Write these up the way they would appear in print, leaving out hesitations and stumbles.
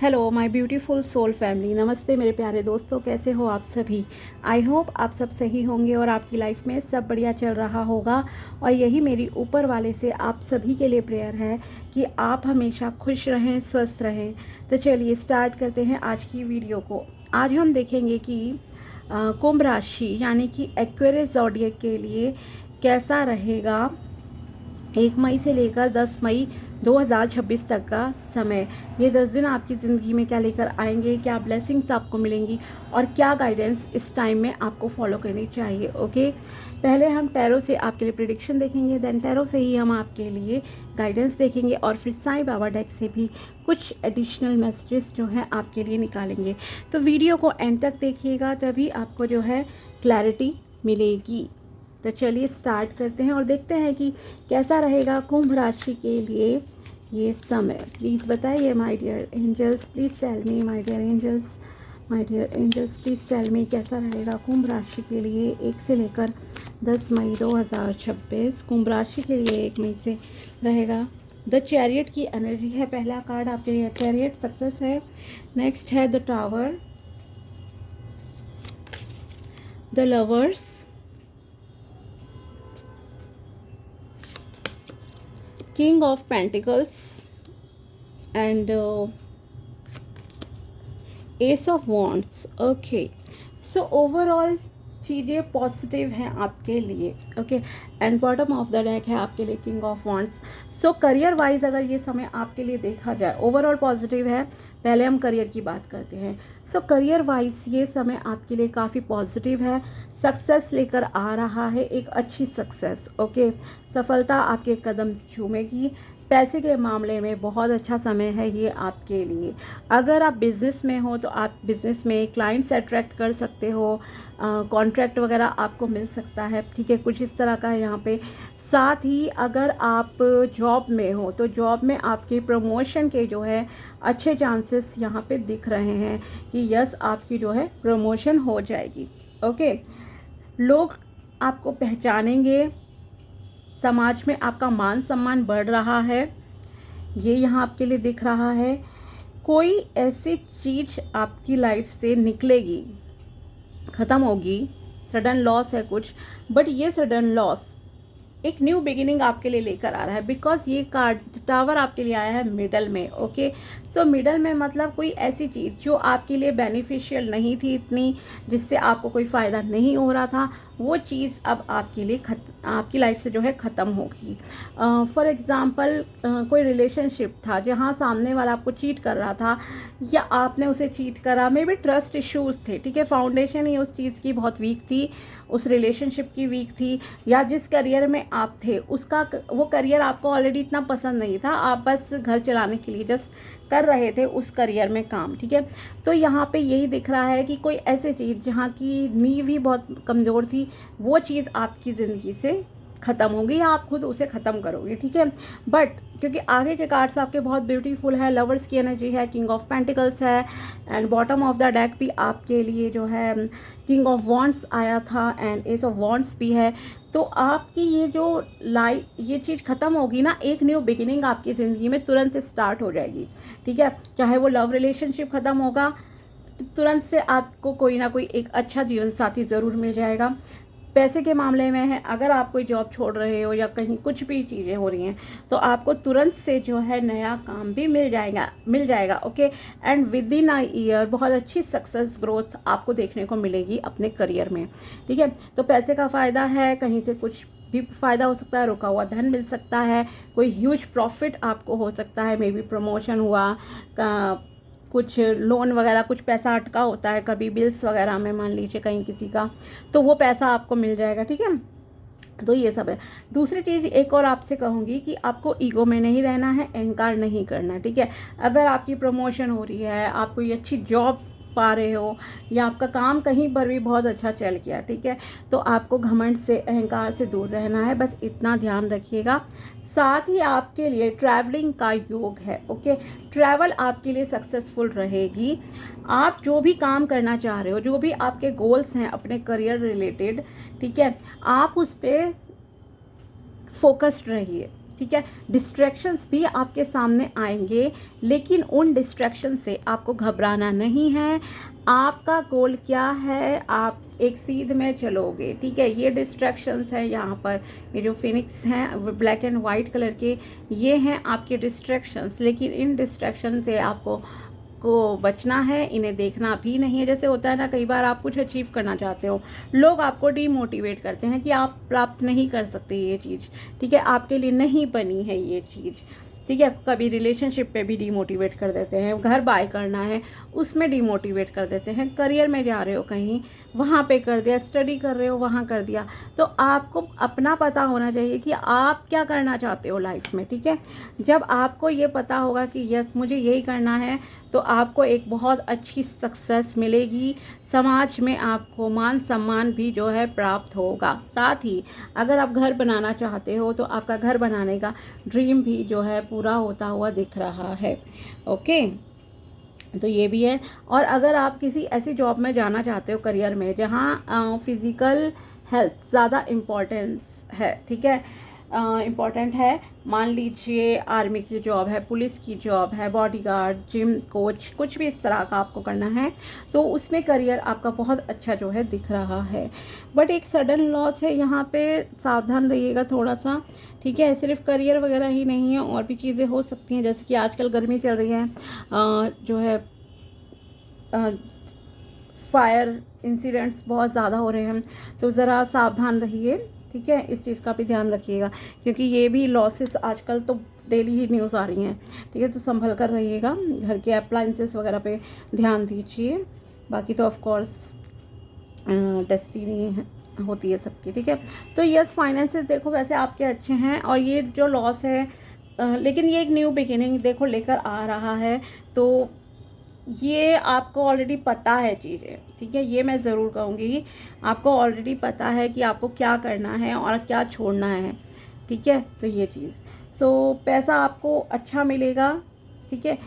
Hello my beautiful soul family, नमस्ते मेरे प्यारे दोस्तों, कैसे हो आप सभी। आई होप आप सब सही होंगे और आपकी लाइफ में सब बढ़िया चल रहा होगा। और यही मेरी ऊपर वाले से आप सभी के लिए प्रेयर है कि आप हमेशा खुश रहें, स्वस्थ रहें। तो चलिए स्टार्ट करते हैं आज की वीडियो को। आज हम देखेंगे कि कुंभ राशि यानी कि एक्वेरियस ज़ोडिएक के लिए कैसा रहेगा 1 मई से लेकर 10 मई 2026 तक का समय। ये 10 दिन आपकी ज़िंदगी में क्या लेकर आएंगे, क्या ब्लेसिंग्स आपको मिलेंगी और क्या गाइडेंस इस टाइम में आपको फॉलो करनी चाहिए। ओके, पहले हम टैरो से आपके लिए प्रेडिक्शन देखेंगे, देन टैरो से ही हम आपके लिए गाइडेंस देखेंगे और फिर साईं बाबा डेक से भी कुछ एडिशनल मैसेजेस जो हैं आपके लिए निकालेंगे। तो वीडियो को एंड तक देखिएगा, तभी आपको जो है क्लैरिटी मिलेगी। तो चलिए स्टार्ट करते हैं और देखते हैं कि कैसा रहेगा कुंभ राशि के लिए ये समय। प्लीज़ बताइए my dear angels, please tell me my dear angels, my dear angels please tell me कैसा रहेगा कुंभ राशि के लिए 1 से लेकर 10 मई 2026। कुंभ राशि के लिए 1 मई से रहेगा। द चैरियट की एनर्जी है पहला कार्ड आपके लिए, चैरियट सक्सेस है। नेक्स्ट है the tower, the lovers, King of Pentacles and Ace of Wands. Okay, so overall चीज़ें पॉजिटिव हैं आपके लिए। Okay, and bottom of the deck है आपके लिए king of wands. So career wise अगर ये समय आपके लिए देखा जाए ओवरऑल पॉजिटिव है। पहले हम करियर की बात करते हैं। सो करियर वाइज ये समय आपके लिए काफ़ी पॉजिटिव है, सक्सेस लेकर आ रहा है, एक अच्छी सक्सेस। ओके, सफलता आपके कदम चूमेगी। पैसे के मामले में बहुत अच्छा समय है ये आपके लिए। अगर आप बिज़नेस में हो तो आप बिज़नेस में क्लाइंट्स अट्रैक्ट कर सकते हो, कॉन्ट्रैक्ट वगैरह आपको मिल सकता है। ठीक है, कुछ इस तरह का है यहाँ पे। साथ ही अगर आप जॉब में हो तो जॉब में आपके प्रमोशन के जो है अच्छे चांसेस यहाँ पे दिख रहे हैं कि यस आपकी जो है प्रमोशन हो जाएगी। ओके, लोग आपको पहचानेंगे, समाज में आपका मान सम्मान बढ़ रहा है, ये यहाँ आपके लिए दिख रहा है। कोई ऐसी चीज़ आपकी लाइफ से निकलेगी, ख़त्म होगी, सडन लॉस है कुछ, बट ये सडन लॉस एक न्यू बिगिनिंग आपके लिए लेकर आ रहा है। बिकॉज ये कार्ड टावर आपके लिए आया है मिडल में। ओके, सो मिडल में मतलब कोई ऐसी चीज़ जो आपके लिए बेनिफिशियल नहीं थी इतनी, जिससे आपको कोई फ़ायदा नहीं हो रहा था, वो चीज़ अब आपके लिए आपकी लाइफ से जो है ख़त्म होगी। फॉर एग्ज़ाम्पल कोई रिलेशनशिप था जहाँ सामने वाला आपको चीट कर रहा था या आपने उसे चीट करा, मे बी ट्रस्ट इश्यूज़ थे। ठीक है, फाउंडेशन ही उस चीज़ की बहुत वीक थी, उस रिलेशनशिप की वीक थी, या जिस करियर में आप थे उसका वो करियर आपको ऑलरेडी इतना पसंद नहीं था, आप बस घर चलाने के लिए जस्ट कर रहे थे उस करियर में काम। ठीक है, तो यहाँ पे यही दिख रहा है कि कोई ऐसी चीज़ जहाँ की नींव ही बहुत कमज़ोर थी, वो चीज़ आपकी ज़िंदगी से ख़त्म होगी या आप खुद उसे ख़त्म करोगे। ठीक है, बट क्योंकि आगे के कार्ड्स आपके बहुत ब्यूटीफुल है, लवर्स की एनर्जी है, किंग ऑफ पेंटिकल्स है, and bottom of the deck भी आपके लिए जो है किंग ऑफ वॉन्ड्स आया था एंड एस ऑफ वॉन्ड्स भी है। तो आपकी ये जो ये चीज़ ख़त्म होगी ना, एक न्यू बिगिनिंग आपकी ज़िंदगी में तुरंत स्टार्ट हो जाएगी। ठीक है, चाहे वो लव रिलेशनशिप ख़त्म होगा तो तुरंत से आपको कोई ना कोई एक अच्छा जीवन साथी ज़रूर मिल जाएगा। पैसे के मामले में है, अगर आप कोई जॉब छोड़ रहे हो या कहीं कुछ भी चीज़ें हो रही हैं तो आपको तुरंत से जो है नया काम भी मिल जाएगा। Okay, and with in a year बहुत अच्छी सक्सेस ग्रोथ आपको देखने को मिलेगी अपने करियर में। ठीक है, तो पैसे का फ़ायदा है, कहीं से कुछ भी फ़ायदा हो सकता है, रुका हुआ धन मिल सकता है, कोई ह्यूज प्रॉफिट आपको हो सकता है, मे बी प्रमोशन हुआ, कुछ लोन वगैरह, कुछ पैसा अटका होता है कभी बिल्स वगैरह में, मान लीजिए कहीं किसी का, तो वो पैसा आपको मिल जाएगा। ठीक है, तो ये सब है। दूसरी चीज़ एक और आपसे कहूँगी कि आपको ईगो में नहीं रहना है, अहंकार नहीं करना। ठीक है, अगर आपकी प्रमोशन हो रही है, आप कोई अच्छी जॉब पा रहे हो या आपका काम कहीं पर भी बहुत अच्छा चल गया, ठीक है, तो आपको घमंड से, अहंकार से दूर रहना है, बस इतना ध्यान रखिएगा। साथ ही आपके लिए ट्रैवलिंग का योग है। ओके, ट्रैवल आपके लिए सक्सेसफुल रहेगी। आप जो भी काम करना चाह रहे हो, जो भी आपके गोल्स हैं अपने करियर रिलेटेड, ठीक है, आप उस पर फोकस्ड रहिए। ठीक है। डिस्ट्रैक्शंस भी आपके सामने आएंगे, लेकिन उन डिस्ट्रैक्शन से आपको घबराना नहीं है। आपका गोल क्या है, आप एक सीध में चलोगे, ठीक है। ये डिस्ट्रैक्शंस हैं यहाँ पर, ये जो फिनिक्स हैं ब्लैक एंड वाइट कलर के, ये हैं आपके डिस्ट्रैक्शंस। लेकिन इन डिस्ट्रैक्शन से आपको बचना है, इन्हें देखना भी नहीं है। जैसे होता है ना, कई बार आप कुछ अचीव करना चाहते हो, लोग आपको डीमोटिवेट करते हैं कि आप प्राप्त नहीं कर सकते ये चीज़, ठीक है, आपके लिए नहीं बनी है ये चीज़, ठीक है। कभी रिलेशनशिप पे भी डीमोटिवेट कर देते हैं, घर बाय करना है उसमें डीमोटिवेट कर देते हैं, करियर में जा रहे हो कहीं वहाँ पे कर दिया, स्टडी कर रहे हो वहाँ कर दिया। तो आपको अपना पता होना चाहिए कि आप क्या करना चाहते हो लाइफ में, ठीक है। जब आपको ये पता होगा कि यस मुझे यही करना है, तो आपको एक बहुत अच्छी सक्सेस मिलेगी, समाज में आपको मान सम्मान भी जो है प्राप्त होगा। साथ ही अगर आप घर बनाना चाहते हो तो आपका घर बनाने का ड्रीम भी जो है पूरा होता हुआ दिख रहा है। ओके, तो ये भी है। और अगर आप किसी ऐसी जॉब में जाना चाहते हो करियर में जहाँ फिज़िकल हेल्थ ज़्यादा इम्पॉर्टेंस है, ठीक है, इम्पॉर्टेंट है, मान लीजिए आर्मी की जॉब है, पुलिस की जॉब है, बॉडीगार्ड, जिम कोच, कुछ भी इस तरह का आपको करना है, तो उसमें करियर आपका बहुत अच्छा जो है दिख रहा है। बट एक सडन लॉस है यहाँ पे, सावधान रहिएगा थोड़ा सा, ठीक है। सिर्फ करियर वगैरह ही नहीं है, और भी चीज़ें हो सकती हैं, जैसे कि आजकल गर्मी चल रही है, जो है फायर इंसिडेंट्स बहुत ज़्यादा हो रहे हैं, तो ज़रा सावधान रहिए, ठीक है। इस चीज़ का भी ध्यान रखिएगा, क्योंकि ये भी लॉसेस आजकल तो डेली ही न्यूज़ आ रही हैं, ठीक है। तो संभल कर रहिएगा, घर के अप्लाइंसेस वगैरह पे ध्यान दीजिए। बाकी तो ऑफ कोर्स डेस्टिनी होती है सबकी, ठीक है। तो यस, फाइनेंसेस देखो वैसे आपके अच्छे हैं, और ये जो लॉस है लेकिन ये एक न्यू बिगिनिंग देखो लेकर आ रहा है, तो ये आपको ऑलरेडी पता है चीज़ें, ठीक है। ये मैं ज़रूर कहूँगी, आपको ऑलरेडी पता है कि आपको क्या करना है और क्या छोड़ना है, ठीक है। तो ये चीज़, पैसा आपको अच्छा मिलेगा, ठीक है।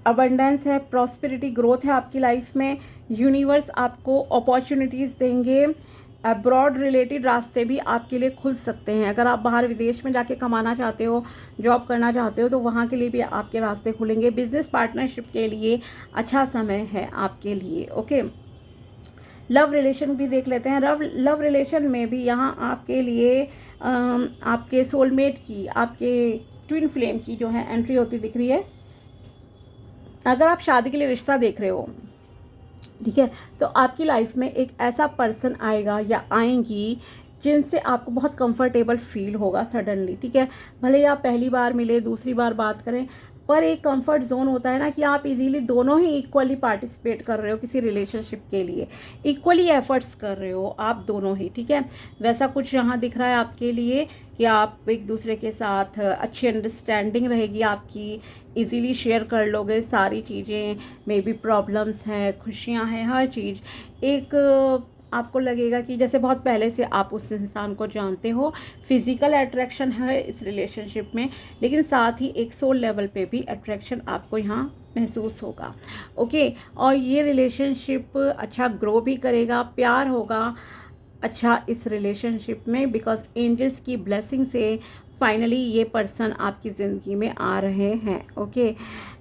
अबंडेंस है, प्रॉस्पेरिटी, ग्रोथ है आपकी लाइफ में, यूनिवर्स आपको अपॉर्चुनिटीज़ देंगे, अब्रॉड रिलेटेड रास्ते भी आपके लिए खुल सकते हैं। अगर आप बाहर विदेश में जाके कमाना चाहते हो, जॉब करना चाहते हो, तो वहाँ के लिए भी आपके रास्ते खुलेंगे। बिजनेस पार्टनरशिप के लिए अच्छा समय है आपके लिए। ओके, लव रिलेशन भी देख लेते हैं। लव रिलेशन में भी यहाँ आपके लिए आपके सोलमेट की, आपके ट्विन फ्लेम की जो है एंट्री होती दिख रही है। अगर आप शादी के लिए रिश्ता देख रहे हो, ठीक है, तो आपकी लाइफ में एक ऐसा पर्सन आएगा या आएंगी जिनसे आपको बहुत कंफर्टेबल फील होगा सडनली, ठीक है। भले ही आप पहली बार मिले, दूसरी बार बात करें, पर एक कंफर्ट जोन होता है ना कि आप इजीली दोनों ही इक्वली पार्टिसिपेट कर रहे हो किसी रिलेशनशिप के लिए, इक्वली एफर्ट्स कर रहे हो आप दोनों ही, ठीक है। वैसा कुछ यहाँ दिख रहा है आपके लिए कि आप एक दूसरे के साथ अच्छी अंडरस्टैंडिंग रहेगी आपकी, इजीली शेयर कर लोगे सारी चीज़ें, मे बी प्रॉब्लम्स हैं, खुशियाँ हैं, हर चीज़। एक आपको लगेगा कि जैसे बहुत पहले से आप उस इंसान को जानते हो, फिज़िकल अट्रैक्शन है इस रिलेशनशिप में, लेकिन साथ ही एक सोल लेवल पे भी अट्रैक्शन आपको यहाँ महसूस होगा। ओके, और ये रिलेशनशिप अच्छा ग्रो भी करेगा, प्यार होगा अच्छा इस रिलेशनशिप में, बिकॉज एंजल्स की ब्लेसिंग से फाइनली ये पर्सन आपकी ज़िंदगी में आ रहे हैं। ओके,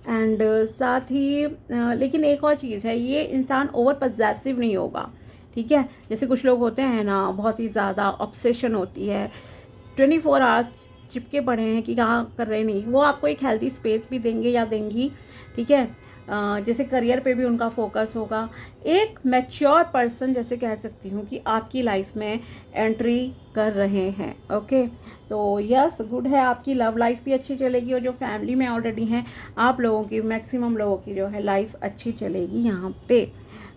एंड साथ ही लेकिन एक और चीज़ है, ये इंसान ओवर पजेसिव नहीं होगा, ठीक है। जैसे कुछ लोग होते हैं ना, बहुत ही ज़्यादा ऑब्सेशन होती है, 24 आवर्स चिपके पड़े हैं कि कहाँ कर रहे नहीं, वो आपको एक हेल्दी स्पेस भी देंगे या देंगी, ठीक है। जैसे करियर पे भी उनका फोकस होगा। एक मैच्योर पर्सन जैसे कह सकती हूँ कि आपकी लाइफ में एंट्री कर रहे हैं। ओके, तो यस, गुड है, आपकी लव लाइफ भी अच्छी चलेगी, और जो फैमिली में ऑलरेडी हैं आप लोगों की, मैक्सिमम लोगों की जो है लाइफ अच्छी चलेगी यहाँ पे।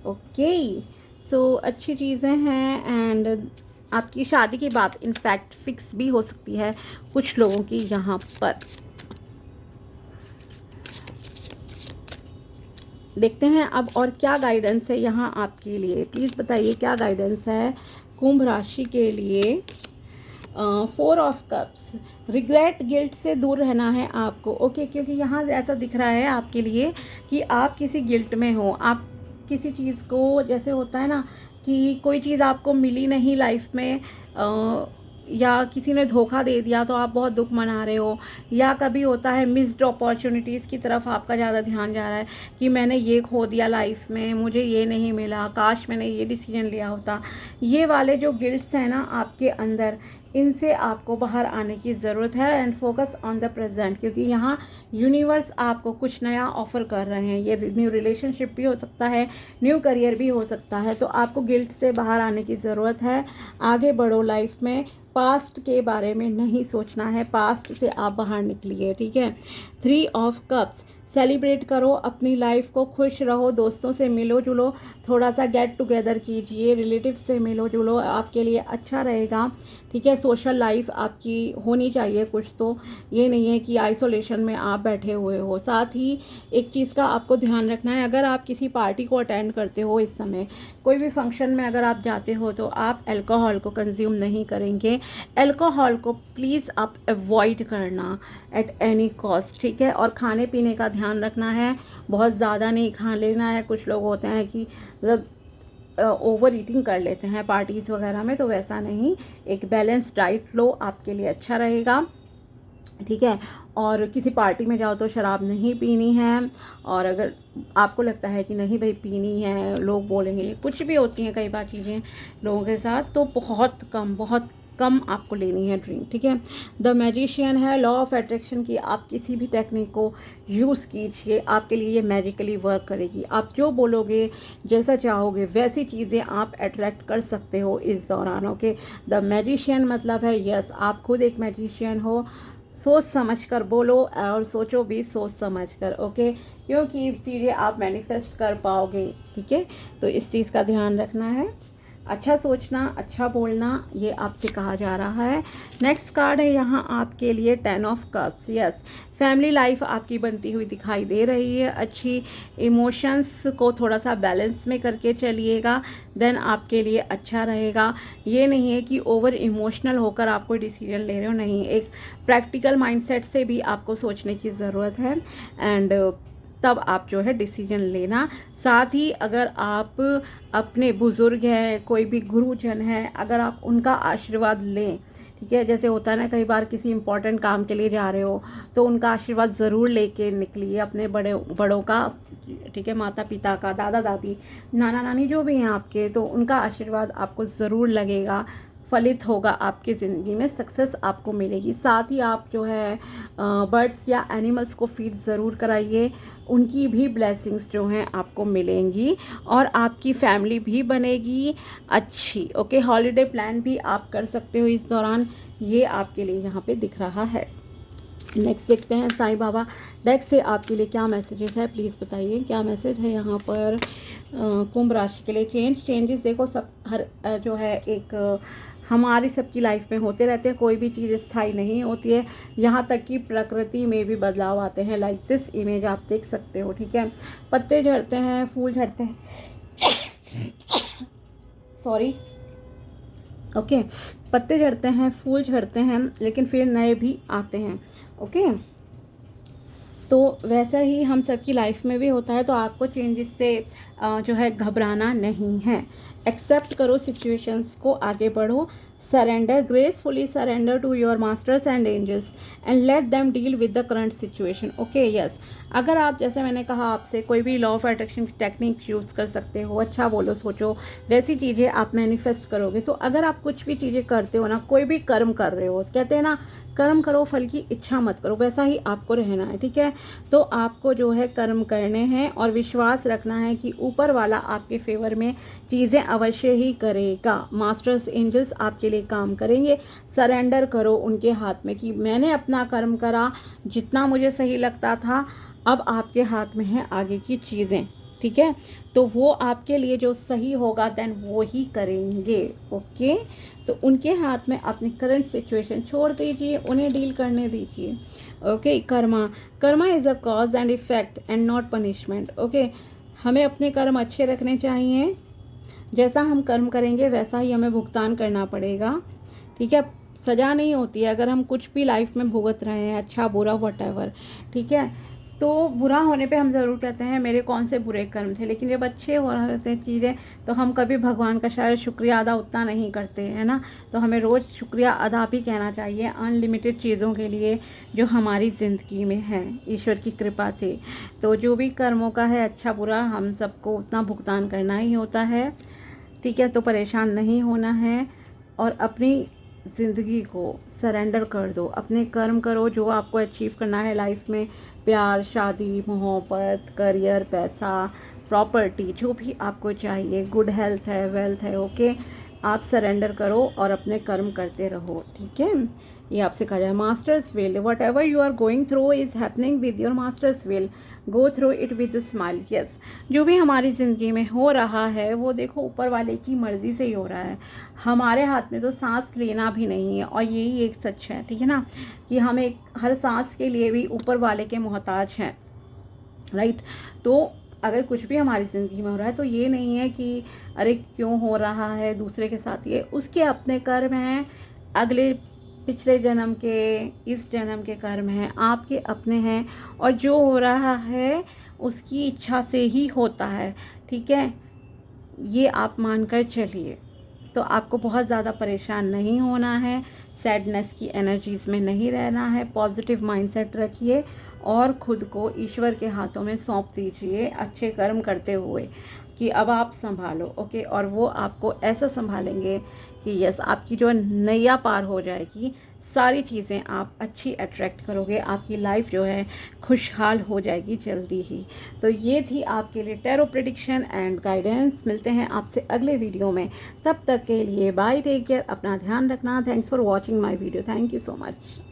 ओके, सो अच्छी चीज़ें हैं, एंड आपकी शादी की बात इनफैक्ट फिक्स भी हो सकती है कुछ लोगों की यहाँ पर। देखते हैं अब और क्या गाइडेंस है यहाँ आपके लिए, प्लीज़ बताइए क्या गाइडेंस है कुंभ राशि के लिए। 4 ऑफ कप्स, रिग्रेट, गिल्ट से दूर रहना है आपको। ओके, क्योंकि यहाँ ऐसा दिख रहा है आपके लिए कि आप किसी गिल्ट में हो, आप किसी चीज़ को, जैसे होता है ना कि कोई चीज़ आपको मिली नहीं लाइफ में, या किसी ने धोखा दे दिया तो आप बहुत दुख मना रहे हो, या कभी होता है मिस्ड अपॉर्चुनिटीज़ की तरफ आपका ज़्यादा ध्यान जा रहा है कि मैंने ये खो दिया लाइफ में, मुझे ये नहीं मिला, काश मैंने ये डिसीजन लिया होता। ये वाले जो गिल्ट्स हैं ना आपके अंदर, इनसे आपको बाहर आने की ज़रूरत है and focus on the present, क्योंकि यहाँ यूनिवर्स आपको कुछ नया ऑफ़र कर रहे हैं। ये न्यू रिलेशनशिप भी हो सकता है, न्यू करियर भी हो सकता है। तो आपको गिल्ट से बाहर आने की ज़रूरत है। आगे बढ़ो लाइफ में, पास्ट के बारे में नहीं सोचना है, पास्ट से आप बाहर निकलिए, ठीक है। 3 ऑफ कप्स, सेलिब्रेट करो अपनी लाइफ को, खुश रहो, दोस्तों से मिलो जुलो, थोड़ा सा गेट टुगेदर कीजिए, रिलेटिव से मिलो जुलो, आपके लिए अच्छा रहेगा, ठीक है। सोशल लाइफ आपकी होनी चाहिए कुछ, तो ये नहीं है कि आइसोलेशन में आप बैठे हुए हो। साथ ही एक चीज़ का आपको ध्यान रखना है, अगर आप किसी पार्टी को अटेंड करते हो इस समय, कोई भी फंक्शन में अगर आप जाते हो तो आप अल्कोहल को कंज्यूम नहीं करेंगे। अल्कोहल को प्लीज़ आप अवॉइड करना एट एनी कॉस्ट, ठीक है। और खाने पीने का ध्यान रखना है, बहुत ज़्यादा नहीं खा लेना है। कुछ लोग होते हैं कि मतलब ओवर ईटिंग कर लेते हैं पार्टीज़ वगैरह में, तो वैसा नहीं, एक बैलेंस डाइट लो, आपके लिए अच्छा रहेगा, ठीक है। और किसी पार्टी में जाओ तो शराब नहीं पीनी है, और अगर आपको लगता है कि नहीं भाई पीनी है, लोग बोलेंगे, कुछ भी होती हैं कई बार चीज़ें लोगों के साथ, तो बहुत कम आपको लेनी है ड्रिंक, ठीक है। द मैजिशियन है, लॉ ऑफ अट्रैक्शन की आप किसी भी टेक्निक को यूज़ कीजिए, आपके लिए ये मैजिकली वर्क करेगी। आप जो बोलोगे, जैसा चाहोगे, वैसी चीज़ें आप अट्रैक्ट कर सकते हो इस दौरान, ओके। द मैजिशियन मतलब है यस, आप खुद एक मैजिशियन हो, सोच समझ कर बोलो और सोचो भी सोच समझ कर, ओके, क्योंकि चीज़ें आप मैनिफेस्ट कर पाओगे, ठीक है। तो इस चीज़ का ध्यान रखना है, अच्छा सोचना, अच्छा बोलना, ये आपसे कहा जा रहा है। नेक्स्ट कार्ड है यहाँ आपके लिए 10 of cups, yes, family life आपकी बनती हुई दिखाई दे रही है। अच्छी इमोशंस को थोड़ा सा बैलेंस में करके चलिएगा, देन आपके लिए अच्छा रहेगा। ये नहीं है कि ओवर इमोशनल होकर आप कोई डिसीजन ले रहे हो, नहीं, एक प्रैक्टिकल माइंडसेट से भी आपको सोचने की ज़रूरत है एंड तब आप जो है डिसीजन लेना। साथ ही अगर आप अपने बुज़ुर्ग हैं, कोई भी गुरुजन है, अगर आप उनका आशीर्वाद लें, ठीक है, जैसे होता है ना कई बार किसी इंपॉर्टेंट काम के लिए जा रहे हो तो उनका आशीर्वाद ज़रूर लेके निकलिए, अपने बड़ों का, ठीक है, माता पिता का, दादा दादी, नाना नानी जो भी हैं आपके, तो उनका आशीर्वाद आपको ज़रूर लगेगा, फलित होगा आपकी ज़िंदगी में, सक्सेस आपको मिलेगी। साथ ही आप जो है बर्ड्स या एनिमल्स को फीड ज़रूर कराइए, उनकी भी ब्लेसिंग्स जो हैं आपको मिलेंगी और आपकी फैमिली भी बनेगी अच्छी, ओके। हॉलीडे प्लान भी आप कर सकते हो इस दौरान, ये आपके लिए यहाँ पे दिख रहा है। नेक्स्ट देखते हैं साईं बाबा डेक से आपके लिए क्या मैसेजेस है, प्लीज़ बताइए क्या मैसेज है यहाँ पर कुंभ राशि के लिए। चेंजेस देखो सब हर जो है एक हमारी सबकी लाइफ में होते रहते हैं, कोई भी चीज़ स्थायी नहीं होती है, यहाँ तक कि प्रकृति में भी बदलाव आते हैं। लाइक दिस इमेज आप देख सकते हो, ठीक है। पत्ते झड़ते हैं, फूल झड़ते हैं, सॉरी, ओके, पत्ते झड़ते हैं, फूल झड़ते हैं, लेकिन फिर नए भी आते हैं, ओके। तो वैसा ही हम सबकी लाइफ में भी होता है, तो आपको चेंजेस से जो है घबराना नहीं है, एक्सेप्ट करो सिचुएशंस को, आगे बढ़ो, surrender, gracefully surrender to your masters and angels and let them deal with the current situation, okay, yes. अगर आप, जैसे मैंने कहा आपसे, कोई भी लॉ ऑफ अट्रैक्शन की टेक्निक यूज़ कर सकते हो, अच्छा बोलो सोचो, वैसी चीज़ें आप मैनिफेस्ट करोगे। तो अगर आप कुछ भी चीज़ें करते हो ना, कोई भी कर्म कर रहे हो, कहते हैं ना कर्म करो फल की इच्छा मत करो, वैसा ही आपको रहना है, ठीक है। तो आपको जो है कर्म करने हैं और विश्वास रखना है कि ऊपर वाला आपके फेवर में चीज़ें अवश्य ही करेगा, मास्टर्स एंजल्स आपके लिए काम करेंगे। सरेंडर करो उनके हाथ में कि मैंने अपना कर्म करा, जितना मुझे सही लगता था, अब आपके हाथ में है आगे की चीज़ें, ठीक है। तो वो आपके लिए जो सही होगा देन वो ही करेंगे, ओके। तो उनके हाथ में अपनी करंट सिचुएशन छोड़ दीजिए, उन्हें डील करने दीजिए, okay. Karma is a cause and effect and not punishment, okay. हमें अपने कर्म अच्छे रखने चाहिए, जैसा हम कर्म करेंगे वैसा ही हमें भुगतान करना पड़ेगा, ठीक है। सज़ा नहीं होती है अगर हम कुछ भी लाइफ में भुगत रहे हैं, अच्छा बुरा वॉटेवर, ठीक है। तो बुरा होने पे हम ज़रूर कहते हैं मेरे कौन से बुरे कर्म थे, लेकिन जब अच्छे हो रहे होते हैं चीज़ें तो हम कभी भगवान का शायद शुक्रिया अदा उतना नहीं करते, है ना। तो हमें रोज़ शुक्रिया अदा भी कहना चाहिए अनलिमिटेड चीज़ों के लिए जो हमारी ज़िंदगी में है ईश्वर की कृपा से। तो जो भी कर्मों का है अच्छा बुरा हम सबको उतना भुगतान करना ही होता है, ठीक है। तो परेशान नहीं होना है और अपनी ज़िंदगी को सरेंडर कर दो, अपने कर्म करो जो आपको अचीव करना है लाइफ में, प्यार, शादी, मोहब्बत, करियर, पैसा, प्रॉपर्टी, जो भी आपको चाहिए, गुड हेल्थ है, वेल्थ है, ओके। आप सरेंडर करो और अपने कर्म करते रहो, ठीक है। ये आपसे कहा जाए masters will, whatever you are going through is happening with your masters will, go through it with smile. Yes, जो भी हमारी ज़िंदगी में हो रहा है वो देखो ऊपर वाले की मर्ज़ी से ही हो रहा है, हमारे हाथ में तो सांस लेना भी नहीं है। और यही एक सच है, ठीक है ना, कि हम एक हर सांस के लिए भी ऊपर वाले के मोहताज हैं, राइट। तो अगर कुछ भी हमारी ज़िंदगी में हो रहा है तो ये नहीं है कि अरे क्यों हो रहा है दूसरे के साथ, ये उसके अपने कर्म हैं, अगले पिछले जन्म के, इस जन्म के कर्म हैं, आपके अपने हैं। और जो हो रहा है उसकी इच्छा से ही होता है, ठीक है। ये आप मानकर चलिए। तो आपको बहुत ज़्यादा परेशान नहीं होना है, सैडनेस की एनर्जीज़ में नहीं रहना है, पॉजिटिव माइंडसेट रखिए और ख़ुद को ईश्वर के हाथों में सौंप दीजिए अच्छे कर्म करते हुए कि अब आप संभालो, ओके। और वो आपको ऐसा संभालेंगे कि यस, आपकी जो नैया पार हो जाएगी, सारी चीज़ें आप अच्छी अट्रैक्ट करोगे, आपकी लाइफ जो है खुशहाल हो जाएगी जल्दी ही। तो ये थी आपके लिए टैरो प्रेडिक्शन एंड गाइडेंस। मिलते हैं आपसे अगले वीडियो में, तब तक के लिए बाय, टेक केयर, अपना ध्यान रखना। Thanks for watching my video, thank you so much.